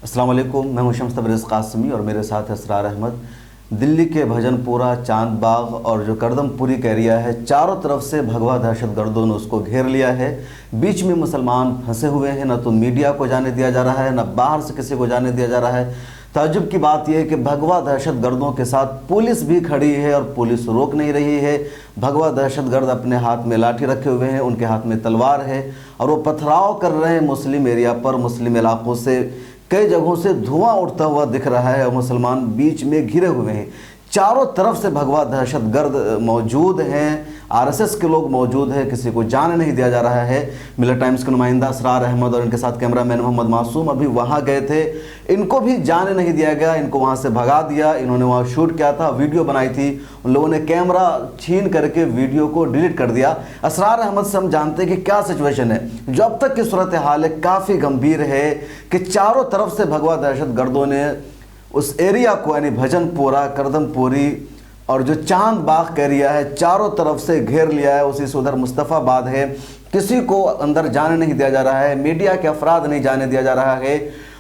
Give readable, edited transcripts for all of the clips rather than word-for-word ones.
अस्सलाम वालेकुम, मैं हूं शम्स तबरेज़ कासमी और मेरे साथ है असरार अहमद। दिल्ली के भजनपुरा, चांद बाग और जो करदमपुरी का एरिया है, चारों तरफ से भगवा दहशतगर्दों ने उसको घेर लिया है। बीच में मुसलमान फंसे हुए हैं, ना तो मीडिया को जाने दिया जा रहा है, ना बाहर से किसी को जाने दिया जा रहा है। ताज्जुब की बात यह है कि भगवा दहशतगर्दों के साथ पुलिस भी खड़ी है और पुलिस रोक नहीं रही है। भगवा दहशतगर्द अपने हाथ में लाठी रखे हुए हैं, उनके हाथ में तलवार है और वो पथराव कर रहे हैं मुस्लिम एरिया पर। मुस्लिम इलाकों से कई जगहों से धुआं उठता हुआ दिख रहा है और मुसलमान बीच में घिरे हुए हैं। चारों तरफ से भगवा दहशतगर्द मौजूद हैं, आरएसएस के लोग मौजूद हैं, किसी को जाने नहीं दिया जा रहा है। मिलर टाइम्स के नुमाइंदा असरार अहमद और इनके साथ कैमरामैन मोहम्मद मासूम अभी वहां गए थे। इनको भी जाने नहीं दिया गया, इनको वहां से भगा दिया। इन्होंने वहां शूट किया था, वीडियो बनाई थी, उन लोगों ने कैमरा छीन करके वीडियो को डिलीट कर दिया। असरार अहमद से हम जानते हैं कि क्या सिचुएशन है। जो अब तक की सूरत हाल है काफ़ी गंभीर है कि चारों तरफ से भगवा दहशतगर्दों ने उस एरिया को, यानी भजनपुरा, करदमपुरी और जो चांद बाग का एरिया है, चारों तरफ से घेर लिया है। उसी से उधर मुस्तफ़ाबाद है, किसी को अंदर जाने नहीं दिया जा रहा है, मीडिया के अफराद नहीं जाने दिया जा रहा है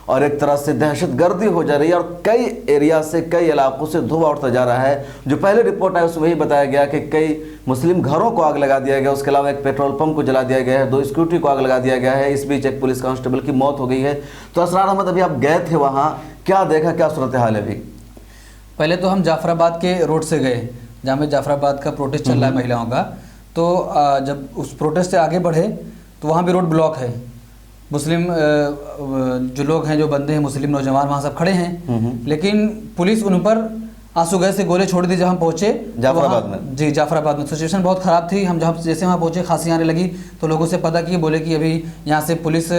और एक तरह से दहशतगर्दी हो जा रही है और कई एरिया से, कई इलाकों से धुआं उठता जा रहा है। जो पहले रिपोर्ट आई उसमें वही बताया गया कि कई मुस्लिम घरों को आग लगा दिया गया, उसके अलावा एक पेट्रोल पंप को जला दिया गया है, 2 स्कूटी को आग लगा दिया गया है। इस बीच एक पुलिस कांस्टेबल की मौत हो गई है। तो असरार अहमद, अभी आप गए थे वहाँ, क्या देखा, क्या सूरत हाल है अभी? पहले तो हम जाफराबाद के रोड से गए, जहाँ में जाफराबाद का प्रोटेस्ट चल रहा है महिलाओं का। तो जब उस प्रोटेस्ट से आगे बढ़े तो वहाँ भी रोड ब्लॉक है। मुस्लिम जो लोग हैं, जो बंदे हैं, मुस्लिम नौजवान वहाँ सब खड़े हैं, लेकिन पुलिस उन पर आंसू गैस से गोले छोड़ दी। जब हम पहुँचे जाफराबाद में, जी जाफराबाद में सिचुएशन बहुत ख़राब थी। हम जब जैसे वहाँ पहुँचे खांसी आने लगी तो लोगों से पता किए, बोले कि अभी यहाँ से पुलिस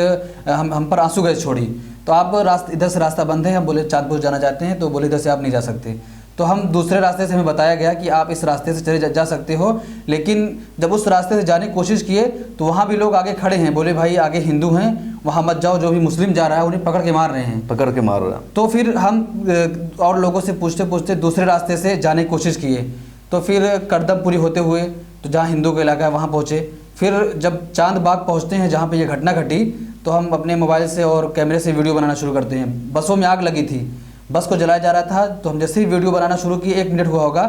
हम पर आंसू गैस छोड़ी, तो आप इधर से रास्ता बंद है। हम बोले चांदपुर जाना चाहते हैं, तो बोले इधर से आप नहीं जा सकते। तो हम दूसरे रास्ते से, हमें बताया गया कि आप इस रास्ते से चले जा सकते हो, लेकिन जब उस रास्ते से जाने की कोशिश किए तो वहाँ भी लोग आगे खड़े हैं, बोले भाई आगे हिंदू हैं, वहाँ मत जाओ, जो भी मुस्लिम जा रहा है उन्हें पकड़ के मार रहे हैं, पकड़ के मार रहे हैं। तो फिर हम और लोगों से पूछते पूछते दूसरे रास्ते से जाने की कोशिश किए। तो फिर करदमपुरी होते हुए, तो जहाँ हिंदू का इलाका है वहाँ पहुँचे। फिर जब चांद बाग पहुँचते हैं जहाँ पर यह घटना घटी, तो हम अपने मोबाइल से और कैमरे से वीडियो बनाना शुरू करते हैं। बसों में आग लगी थी, बस को जलाया जा रहा था, तो हम जैसे ही वीडियो बनाना शुरू किए, 1 मिनट हुआ होगा,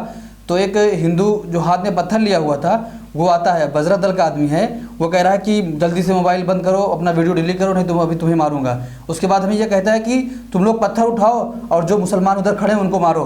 तो एक हिंदू जो हाथ में पत्थर लिया हुआ था वो आता है, बजरत दल का आदमी है, वो कह रहा है कि जल्दी से मोबाइल बंद करो, अपना वीडियो डिलीट करो, नहीं तो अभी तुम्हें मारूंगा। उसके बाद हमें यह कहता है कि तुम लोग पत्थर उठाओ और जो मुसलमान उधर खड़े हैं उनको मारो,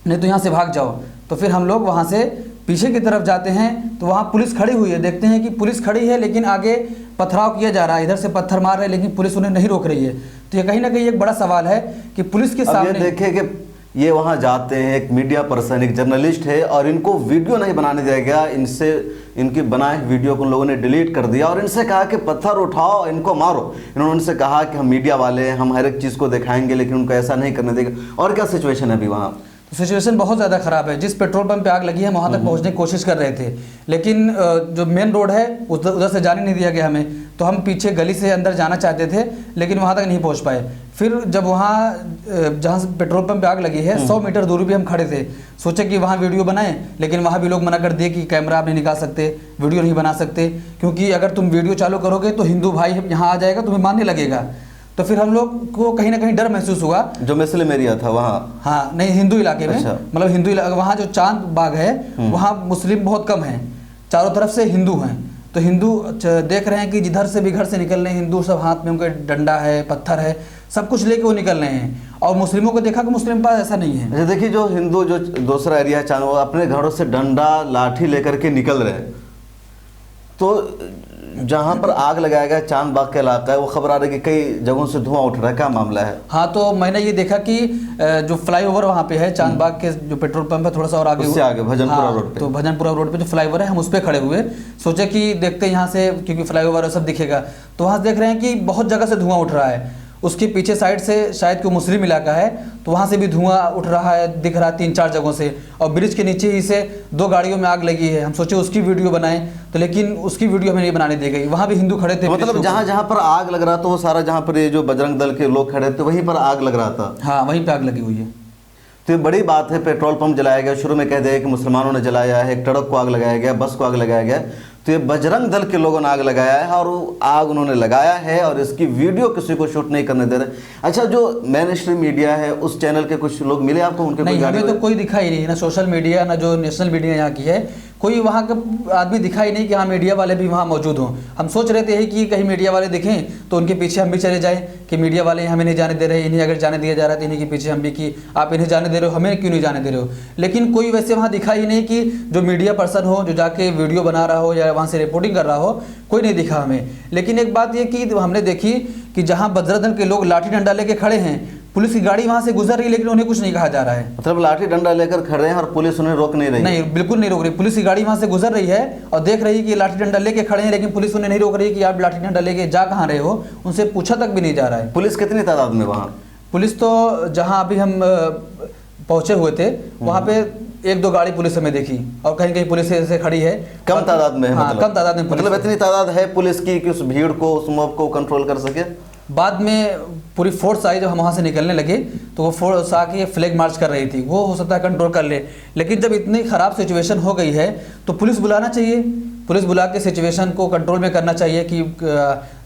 नहीं तो यहाँ से भाग जाओ। तो फिर हम लोग वहाँ से पीछे की तरफ जाते हैं तो वहाँ पुलिस खड़ी हुई है। देखते हैं कि पुलिस खड़ी है लेकिन आगे पथराव किया जा रहा है, इधर से पत्थर मार रहे हैं लेकिन पुलिस उन्हें नहीं रोक रही है। तो ये कहीं ना कहीं एक बड़ा सवाल है कि पुलिस के सामने देखें कि ये वहाँ जाते हैं, एक मीडिया पर्सन, एक जर्नलिस्ट है और इनको वीडियो नहीं बनाने दिया गया। इनसे इनकी बनाए वीडियो को उन लोगों ने डिलीट कर दिया और इनसे कहा कि पत्थर उठाओ, इनको मारो। इन्होंने उनसे कहा कि हम मीडिया वाले हैं, हम हर एक चीज़ को दिखाएंगे, लेकिन उनको ऐसा नहीं करने देगा। और क्या सिचुएशन है अभी वहाँ? सिचुएशन बहुत ज़्यादा ख़राब है। जिस पेट्रोल पंप पे आग लगी है वहाँ तक पहुँचने की कोशिश कर रहे थे, लेकिन जो मेन रोड है उधर से जाने नहीं दिया गया हमें। तो हम पीछे गली से अंदर जाना चाहते थे लेकिन वहाँ तक नहीं पहुँच पाए। फिर जब वहाँ जहाँ से पेट्रोल पंप पे आग लगी है 100 मीटर दूरी पे हम खड़े थे, सोचे कि वहाँ वीडियो बनाएं, लेकिन वहाँ भी लोग मना कर दिए कि कैमरा आप नहीं निकाल सकते, वीडियो नहीं बना सकते, क्योंकि अगर तुम वीडियो चालू करोगे तो हिंदू भाई यहाँ आ जाएगा, तुम्हें मारने लगेगा। तो फिर हम लोग को कहीं ना कहीं डर महसूस हुआ। जो मुस्लिम एरिया था वहाँ, हाँ नहीं, हिंदू इलाके में, अच्छा। मतलब हिंदू इलाका, वहाँ जो चांद बाग है वहाँ मुस्लिम बहुत कम हैं, चारों तरफ से हिंदू हैं। तो हिंदू देख रहे हैं कि जिधर से भी घर से निकल रहे हैं हिंदू, सब हाथ में उनके डंडा है, पत्थर है, सब कुछ लेके वो निकल रहे हैं। और मुस्लिमों को देखा कि मुस्लिम पास ऐसा नहीं है। देखिए, जो हिंदू, जो दूसरा एरिया है चांद, वो अपने घरों से डंडा लाठी लेकर के निकल रहे हैं। तो जहाँ पर आग लगाया गया चांद बाग का इलाका है, वो खबर आ रही है कि कई जगहों से धुआं उठ रहा है, क्या मामला है? हाँ, तो मैंने ये देखा कि जो फ्लाईओवर वहाँ पे है, चांद बाग के जो पेट्रोल पंप है थोड़ा सा और आगे, उससे आगे भजनपुरा रोड पे, तो भजनपुरा रोड पे जो फ्लाईओवर है हम उस पर खड़े हुए, सोचे कि देखते हैं यहाँ से, क्योंकि फ्लाईओवर सब दिखेगा। तो वहाँ से देख रहे हैं कि बहुत जगह से धुआं उठ रहा है। उसके पीछे साइड से शायद कोई मुस्लिम इलाका है, तो वहाँ से भी धुआं उठ रहा है, दिख रहा है 3-4 जगहों से। और ब्रिज के नीचे ही से 2 गाड़ियों में आग लगी है। हम सोचे उसकी वीडियो बनाएं, तो लेकिन उसकी वीडियो हमें नहीं बनाने दी गई। वहाँ भी हिंदू खड़े थे, मतलब जहाँ जहाँ पर आग लग रहा था वो सारा, जहाँ पर ये जो बजरंग दल के लोग खड़े थे वहीं पर आग लग रहा था। हाँ, वहीं पर आग लगी हुई है। तो ये बड़ी बात है। पेट्रोल पंप जलाया गया, शुरू में कह दिया कि मुसलमानों ने जलाया है, एक ट्रक को आग लगाया गया, बस को आग लगाया गया। तो ये बजरंग दल के लोगों ने आग लगाया है, और वो आग उन्होंने लगाया है और इसकी वीडियो किसी को शूट नहीं करने दे रहे। अच्छा, जो मेन स्ट्रीम मीडिया है उस चैनल के कुछ लोग मिले आपको? उनके नहीं, कोई हमें तो कोई दिखाई नहीं, ना सोशल मीडिया ना जो नेशनल मीडिया यहाँ की है, कोई वहाँ का आदमी दिखाई नहीं कि हाँ मीडिया वाले भी वहाँ मौजूद हों। हम सोच रहे थे कि कहीं मीडिया वाले दिखें तो उनके पीछे हम भी चले जाएं कि मीडिया वाले हमें नहीं जाने दे रहे, इन्हें अगर जाने दिया जा रहा है तो इन्हीं के पीछे हम भी कि आप इन्हें जाने दे रहे हो, हमें क्यों नहीं जाने दे रहे हो। लेकिन कोई वैसे वहाँ दिखा ही नहीं कि जो मीडिया पर्सन हो, जो जाके वीडियो बना रहा हो या वहाँ से रिपोर्टिंग कर रहा हो, कोई नहीं दिखा हमें। लेकिन एक बात ये कि हमने देखी कि जहाँ बजरंग दल के लोग लाठी डंडा लेके खड़े हैं, पुलिस की गाड़ी वहां से गुजर रही है लेकिन उन्हें कुछ नहीं कहा जा रहा है। मतलब लाठी डंडा लेकर खड़े हैं और पुलिस उन्हें रोक नहीं रही? नहीं, बिल्कुल नहीं रोक रही। पुलिस की गाड़ी वहां से गुजर रही है और देख रही है कि लाठी डंडा लेके खड़े हैं, लेकिन पुलिस उन्हें नहीं रोक रही है कि आप लाठी डंडा लेके जा कहाँ रहे हो, उनसे पूछा तक भी नहीं जा रहा है। पुलिस कितनी तादाद में वहाँ? पुलिस तो जहाँ अभी हम पहुंचे हुए थे वहाँ पे 1-2 गाड़ी पुलिस हमें देखी और कहीं कहीं पुलिस ऐसे खड़ी है। कम तादाद में है? हाँ, कम तादाद में। मतलब इतनी तादाद है पुलिस की कि उस भीड़ को, उस मॉब को कंट्रोल कर सके? बाद में पूरी फोर्स आई, जब हम वहाँ से निकलने लगे तो वो फोर्स आके फ्लैग मार्च कर रही थी, वो हो सकता है कंट्रोल कर ले। लेकिन जब इतनी ख़राब सिचुएशन हो गई है तो पुलिस बुलाना चाहिए, पुलिस बुला के सिचुएशन को कंट्रोल में करना चाहिए कि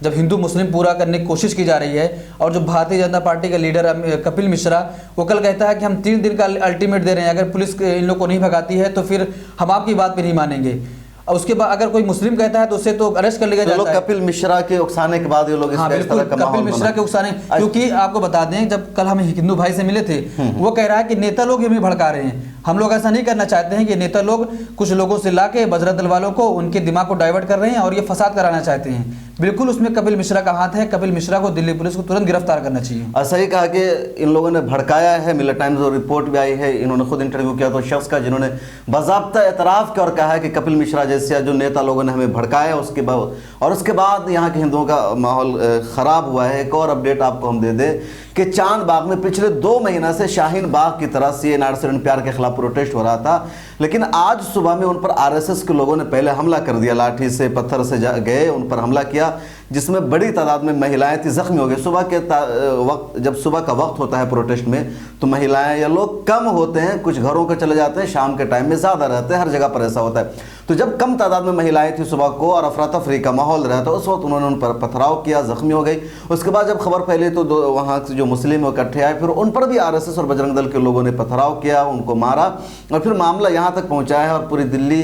जब हिंदू मुस्लिम पूरा करने की कोशिश की जा रही है। और जो भारतीय जनता पार्टी का लीडर कपिल मिश्रा, वो कल कहता है कि हम 3 दिन का अल्टीमेट दे रहे हैं, अगर पुलिस इन लोग को नहीं भगाती है तो फिर हम आपकी बात पर नहीं मानेंगे। और उसके बाद अगर कोई मुस्लिम कहता है तो उससे तो अरेस्ट कर लिया जाता है। कपिल मिश्रा के उकसाने के बाद ये लोग हाँ, बिल्कुल, कपिल मिश्रा के उकसाने, क्योंकि आपको बता दें जब कल हम हिंदू भाई से मिले थे, वो कह रहा है कि नेता लोग हमें भड़का रहे हैं। हम लोग ऐसा नहीं करना चाहते हैं कि नेता लोग कुछ लोगों से लाके बजरंग दल वालों को, उनके दिमाग को डाइवर्ट कर रहे हैं और ये फसाद कराना चाहते हैं। बिल्कुल उसमें कपिल मिश्रा का हाथ है। कपिल मिश्रा को दिल्ली पुलिस को तुरंत गिरफ्तार करना चाहिए। सही कहा कि इन लोगों ने भड़काया है। मिलर टाइम्स और रिपोर्ट भी आई है, इन्होंने खुद इंटरव्यू किया तो शख्स का जिन्होंने बाज़ाब्ता एतराफ़ किया और कहा है कि कपिल मिश्रा जैसे जो नेता लोगों ने हमें भड़काया उसके बाद यहाँ के हिंदुओं का माहौल ख़राब हुआ है। एक और अपडेट आपको हम दे दें कि चांद बाग में पिछले 2 महीना से शाहीन बाग की तरह CA नार्स प्यार के खिलाफ प्रोटेस्ट हो रहा था, लेकिन आज सुबह में उन पर RSS के लोगों ने पहले हमला कर दिया, लाठी से पत्थर से गए, उन पर हमला किया, जिसमें बड़ी तादाद में महिलाएं थी, जख्मी हो गई। सुबह के वक्त, जब सुबह का वक्त होता है प्रोटेस्ट में, तो महिलाएं या लोग कम होते हैं, कुछ घरों के चले जाते हैं, शाम के टाइम में ज़्यादा रहते हैं, हर जगह पर ऐसा होता है। तो जब कम तादाद में महिलाएं थी सुबह को और अफरा तफरी का माहौल रहा, तो उस वक्त उन्होंने उन पर पथराव किया, जख्मी हो गई। उसके बाद जब खबर फैली तो वहाँ से जो मुस्लिम इकट्ठे आए, फिर उन पर भी RSS और बजरंग दल के लोगों ने पथराव किया, उनको मारा और फिर मामला यहाँ तक पहुँचा है और पूरी दिल्ली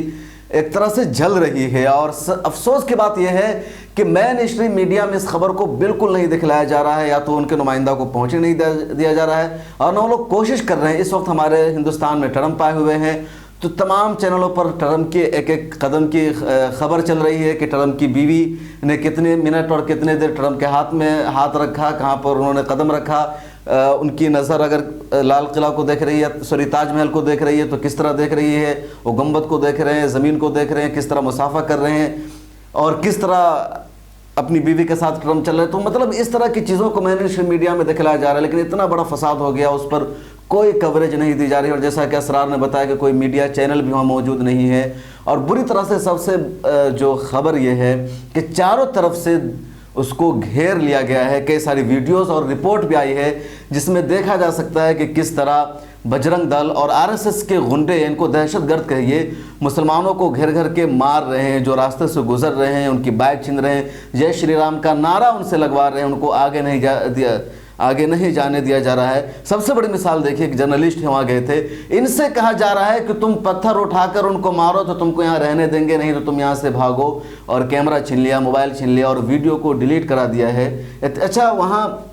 एक तरह से जल रही है। और अफसोस की बात यह है कि मेन स्ट्रीम मीडिया में इस खबर को बिल्कुल नहीं दिखलाया जा रहा है, या तो उनके नुमाइंदा को पहुँचने नहीं दिया जा रहा है, और न वो लोग कोशिश कर रहे हैं। इस वक्त हमारे हिंदुस्तान में ट्रंप आए हुए हैं, तो तमाम चैनलों पर ट्रंप के एक एक कदम की खबर चल रही है कि ट्रंप की बीवी ने कितने मिनट और कितने देर ट्रंप के हाथ में हाथ रखा, कहाँ पर उन्होंने कदम रखा। उनकी नज़र अगर लाल किला को देख रही है, सॉरी ताजमहल को देख रही है तो किस तरह देख रही है, वो गुंबद को देख रहे हैं, ज़मीन को देख रहे हैं, किस तरह मुसाफा कर रहे हैं और किस तरह अपनी बीवी के साथ ट्रंप चल रहे हैं। तो मतलब इस तरह की चीज़ों को मेन स्ट्रीम मीडिया में दिखलाया जा रहा है, लेकिन इतना बड़ा फसाद हो गया, उस पर कोई कवरेज नहीं दी जा रही। और जैसा कि असरार ने बताया कि कोई मीडिया चैनल भी वहाँ मौजूद नहीं है। और बुरी तरह से सबसे जो खबर ये है कि चारों तरफ से उसको घेर लिया गया है। कई सारी वीडियोस और रिपोर्ट भी आई है जिसमें देखा जा सकता है कि किस तरह बजरंग दल और RSS के गुंडे, इनको दहशतगर्द कहिए, मुसलमानों को घेर घेर के मार रहे हैं, जो रास्ते से गुजर रहे हैं उनकी बाइक छीन रहे हैं, जय श्री राम का नारा उनसे लगवा रहे हैं, उनको आगे नहीं जाने दिया जा रहा है। सबसे बड़ी मिसाल देखिए कि जर्नलिस्ट वहाँ गए थे, इनसे कहा जा रहा है कि तुम पत्थर उठाकर उनको मारो तो तुमको यहाँ रहने देंगे, नहीं तो तुम यहाँ से भागो, और कैमरा छीन लिया, मोबाइल छीन लिया और वीडियो को डिलीट करा दिया है। अच्छा, वहाँ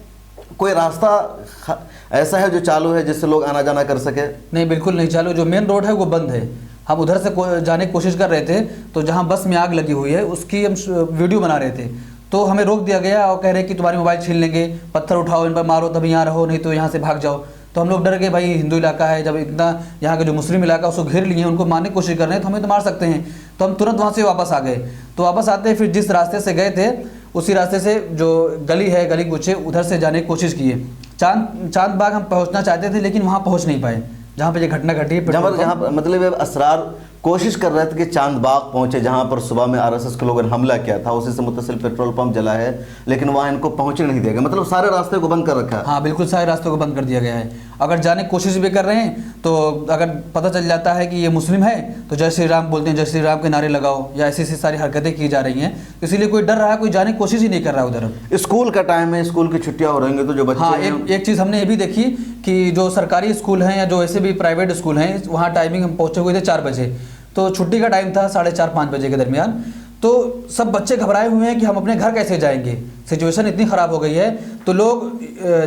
कोई रास्ता ऐसा है जो चालू है जिससे लोग आना जाना कर सके? नहीं, बिल्कुल नहीं चालू। जो मेन रोड है वो बंद है। हम उधर से जाने की कोशिश कर रहे थे तो जहाँ बस में आग लगी हुई है उसकी हम वीडियो बना रहे थे, तो हमें रोक दिया गया और कह रहे कि तुम्हारी मोबाइल छीन लेंगे, पत्थर उठाओ, इन पर मारो, तभी यहाँ रहो, नहीं तो यहाँ से भाग जाओ। तो हम लोग डर गए, भाई हिंदू इलाका है, जब इतना यहाँ का जो मुस्लिम इलाका उसको घेर लिए, उनको मारने की कोशिश कर रहे हैं तो हमें तो मार सकते हैं। तो हम तुरंत वहाँ से वापस आ गए। तो वापस आते फिर जिस रास्ते से गए थे उसी रास्ते से जो गली है, गली कुछ उधर से जाने की कोशिश किए। चांद बाग हम पहुँचना चाहते थे लेकिन वहाँ पहुँच नहीं पाए जहाँ पे ये घटना घटी है। जहाँ मतलब असरार कोशिश कर रहे थे कि चांद बाग पहुंचे, जहां पर सुबह में आरएसएस के लोगों ने हमला किया था, उसी से मुत्तसिल पेट्रोल पंप जला है, लेकिन वहां इनको पहुंचने नहीं दिया गया। मतलब सारे रास्ते को बंद कर रखा है। हाँ बिल्कुल, सारे रास्तों को बंद कर दिया गया है। अगर जाने की कोशिश भी कर रहे हैं तो अगर पता चल जाता है कि ये मुस्लिम है तो जय श्री राम बोलते हैं, जय श्री राम के नारे लगाओ, या ऐसी ऐसी सारी हरकतें की जा रही हैं। इसीलिए कोई डर रहा है, कोई जाने की कोशिश ही नहीं कर रहा है उधर। स्कूल का टाइम है, स्कूल की छुट्टियां हो रही हैं, तो जो बच्चे हाँ, एक चीज़ हमने ये भी देखी कि जो सरकारी स्कूल हैं या जो ऐसे भी प्राइवेट स्कूल हैं, वहाँ टाइमिंग हम पहुँचे हुए थे 4 बजे, तो छुट्टी का टाइम था 4:30-5 बजे के दरमियान। तो सब बच्चे घबराए हुए हैं कि हम अपने घर कैसे जाएंगे, सिचुएशन इतनी ख़राब हो गई है। तो लोग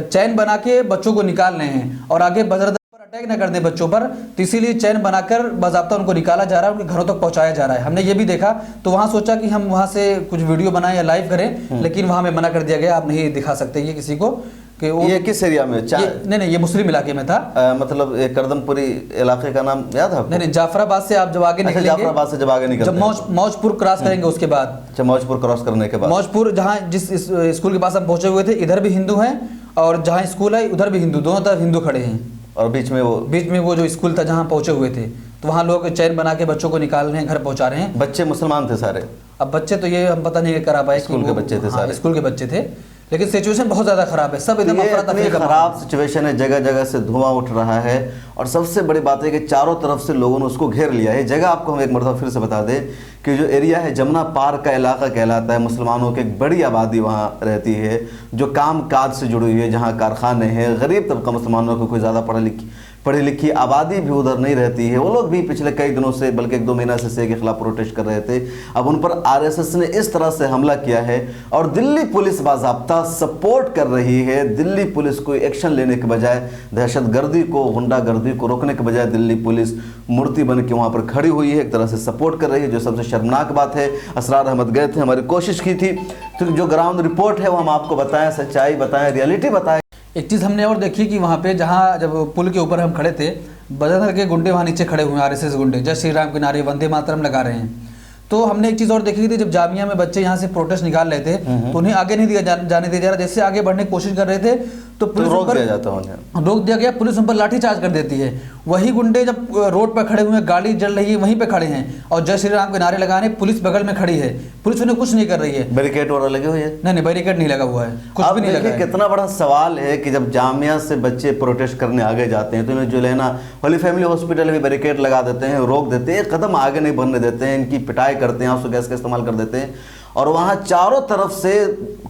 चैन बना के बच्चों को निकाल रहे हैं और आगे बजरत पर अटैक न कर दें बच्चों पर, तो इसीलिए चैन बनाकर बाज़ाब्ता उनको निकाला जा रहा है, उनके घरों तक पहुंचाया जा रहा है। हमने ये भी देखा, तो वहाँ सोचा कि हम वहाँ से कुछ वीडियो बनाएं या लाइव करें, लेकिन वहाँ हमें मना कर दिया गया, आप नहीं दिखा सकते ये किसी को। कि ये किस एरिया में? नहीं, ये मुस्लिम इलाके में था। मतलब करदमपुरी इलाके का नाम याद है? नहीं, जाफराबाद से आप जब आगे निकलेंगे, जाफराबाद से जब आगे निकलते जब मौजपुर क्रॉस करेंगे उसके बाद, अच्छा, मौजपुर क्रॉस करने के बाद, मौजपुर जहाँ जिस स्कूल के पास हम पहुंचे हुए थे, इधर भी हिंदू हैं और जहाँ स्कूल है उधर भी हिंदू, दोनों तरफ हिंदू खड़े हैं। और बीच में वो जो स्कूल था जहाँ पहुंचे हुए थे, तो वहाँ लोग चैन बना के बच्चों को निकाल रहे हैं, घर पहुंचा रहे हैं। बच्चे मुसलमान थे सारे? अब बच्चे तो ये हम पता नहीं करा पाए, स्कूल के बच्चे थे सारे? स्कूल के बच्चे थे, लेकिन सिचुएशन बहुत ज़्यादा ख़राब है, सब एकदम इतनी खराब सिचुएशन है, जगह जगह से धुआं उठ रहा है। और सबसे बड़ी बात है कि चारों तरफ से लोगों ने उसको घेर लिया है। जगह आपको हम एक मरतबा फिर से बता दें कि जो एरिया है जमुना पार्क का इलाका कहलाता है, मुसलमानों की एक बड़ी आबादी वहाँ रहती है, जो काम काज से जुड़ी हुई है, जहाँ कारखाने हैं। गरीब तबका मुसलमानों को कोई ज़्यादा पढ़ी लिखी आबादी भी उधर नहीं रहती है। वो लोग भी पिछले कई दिनों से, बल्कि 1-2 महीना से के खिलाफ प्रोटेस्ट कर रहे थे। अब उन पर आरएसएस ने इस तरह से हमला किया है और दिल्ली पुलिस बाज़ाब्ता सपोर्ट कर रही है। दिल्ली पुलिस को एक्शन लेने के बजाय, दहशतगर्दी को, गुंडागर्दी को रोकने के बजाय दिल्ली पुलिस मूर्ति बन के वहाँ पर खड़ी हुई है, एक तरह से सपोर्ट कर रही है, जो सबसे शर्मनाक बात है। असरार अहमद गए थे, हमारी कोशिश की थी, तो जो ग्राउंड रिपोर्ट है वो हम आपको बताएं, सच्चाई बताएं, रियलिटी बताएं। एक चीज़ हमने और देखी कि वहाँ पे जहाँ जब पुल के ऊपर हम खड़े थे, बजरंग के गुंडे वहाँ नीचे खड़े हुए हैं, आरएसएस गुंडे, जय श्री राम के नारे, वंदे मातरम लगा रहे हैं। तो हमने एक चीज़ और देखी थी, जब जामिया में बच्चे यहाँ से प्रोटेस्ट निकाल रहे थे तो उन्हें आगे नहीं दिया जाने दिया जा रहा। जैसे आगे बढ़ने की कोशिश कर रहे थे तो पुलिस रोक दिया जाता है, रोक दिया गया, पुलिस उन पर लाठीचार्ज कर देती है। वही गुंडे जब रोड पर खड़े हुए हैं, गाड़ी जल रही है, वहीं पे खड़े हैं और जय श्री राम के नारे लगाने, पुलिस बगल में खड़ी है, पुलिस उन्हें कुछ नहीं कर रही है। बैरिकेड वगैरह लगे हुए हैं? नहीं, बैरिकेड नहीं लगा हुआ है, कुछ भी नहीं लगा है। कितना बड़ा सवाल है कि जब जामिया से बच्चे प्रोटेस्ट करने आगे जाते हैं तो इन्हें जो लेना होली फैमिली हॉस्पिटल में बैरिकेड लगा देते हैं, रोक देते हैं, एक कदम आगे नहीं बढ़ने देते हैं, इनकी पिटाई करते हैं, आंसू गैस का इस्तेमाल कर देते हैं। और वहाँ चारों तरफ से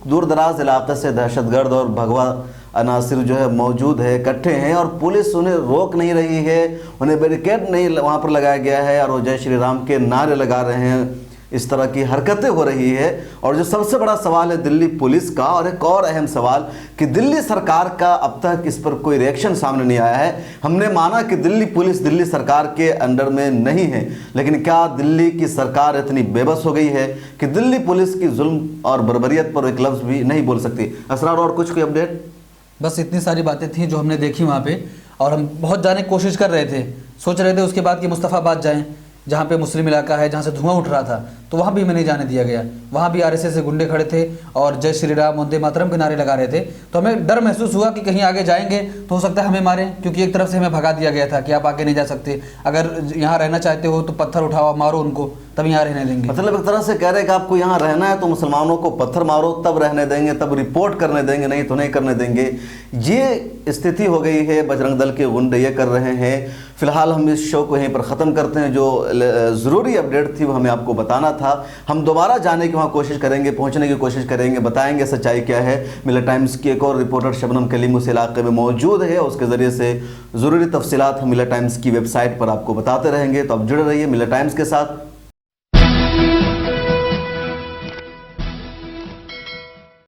दूर दराज इलाके से दहशतगर्द और भगवा अनासिर जो है मौजूद है, इकट्ठे हैं, और पुलिस उन्हें रोक नहीं रही है, उन्हें बैरिकेड नहीं वहाँ पर लगाया गया है, और वो जय श्री राम के नारे लगा रहे हैं। इस तरह की हरकतें हो रही है। और जो सबसे बड़ा सवाल है दिल्ली पुलिस का, और एक और अहम सवाल कि दिल्ली सरकार का अब तक इस पर कोई रिएक्शन सामने नहीं आया है। हमने माना कि दिल्ली पुलिस दिल्ली सरकार के अंडर में नहीं है, लेकिन क्या दिल्ली की सरकार इतनी बेबस हो गई है कि दिल्ली पुलिस की जुल्म और बर्बरियत पर एक लफ्ज़ भी नहीं बोल सकती? असरार, और कुछ कोई अपडेट? बस इतनी सारी बातें थी जो हमने देखी वहाँ पे, और हम बहुत जाने की कोशिश कर रहे थे, सोच रहे थे उसके बाद कि मुस्तफ़ाबाद जाएं, जहाँ पे मुस्लिम इलाका है, जहाँ से धुआं उठ रहा था, तो वहाँ भी हमें नहीं जाने दिया गया। वहाँ भी आरएसएस से गुंडे खड़े थे और जय श्री राम वंदे मातरम के नारे लगा रहे थे। तो हमें डर महसूस हुआ कि कहीं आगे जाएंगे तो हो सकता है हमें मारें, क्योंकि एक तरफ से हमें भगा दिया गया था कि आप आगे नहीं जा सकते, अगर यहाँ रहना चाहते हो तो पत्थर उठाओ, मारो उनको, तब यहाँ रहने देंगे। मतलब एक तरह से कह रहे हैं कि आपको यहाँ रहना है तो मुसलमानों को पत्थर मारो, तब रहने देंगे, तब रिपोर्ट करने देंगे, नहीं तो नहीं करने देंगे। ये स्थिति हो गई है, बजरंग दल के गुंडे ये कर रहे हैं। फिलहाल हम इस शो को यहीं पर ख़त्म करते हैं। जो ज़रूरी अपडेट थी वो हमें आपको बताना था। हम दोबारा जाने की वहाँ कोशिश करेंगे, पहुँचने की कोशिश करेंगे, बताएंगे सच्चाई क्या है। मिलर टाइम्स की एक और रिपोर्टर शबनम कलीम उस इलाके में मौजूद है, उसके ज़रिए से ज़रूरी तफसीलात हम मिलर टाइम्स की वेबसाइट पर आपको बताते रहेंगे। तो आप जुड़े रहिए मिलर टाइम्स के साथ।